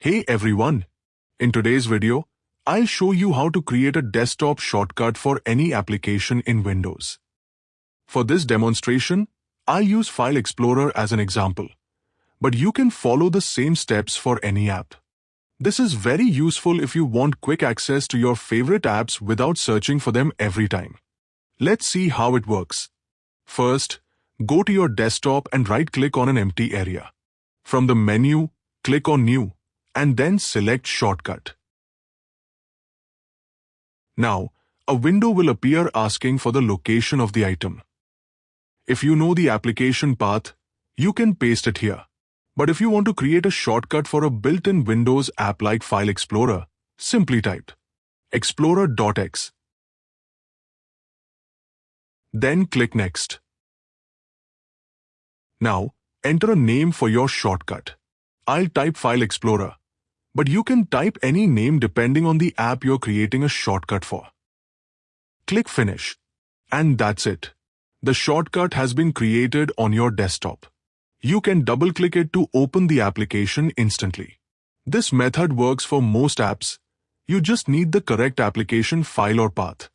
Hey everyone! In today's video, I'll show you how to create a desktop shortcut for any application in Windows. For this demonstration, I'll use File Explorer as an example, but you can follow the same steps for any app. This is very useful if you want quick access to your favorite apps without searching for them every time. Let's see how it works. First, go to your desktop and right-click on an empty area. From the menu, click on New, and then select Shortcut. Now, a window will appear asking for the location of the item. If you know the application path, you can paste it here. But if you want to create a shortcut for a built-in Windows app like File Explorer, simply type explorer.exe. Then click Next. Now, enter a name for your shortcut. I'll type File Explorer, but you can type any name depending on the app you're creating a shortcut for. Click Finish. And that's it. The shortcut has been created on your desktop. You can double-click it to open the application instantly. This method works for most apps. You just need the correct application file or path.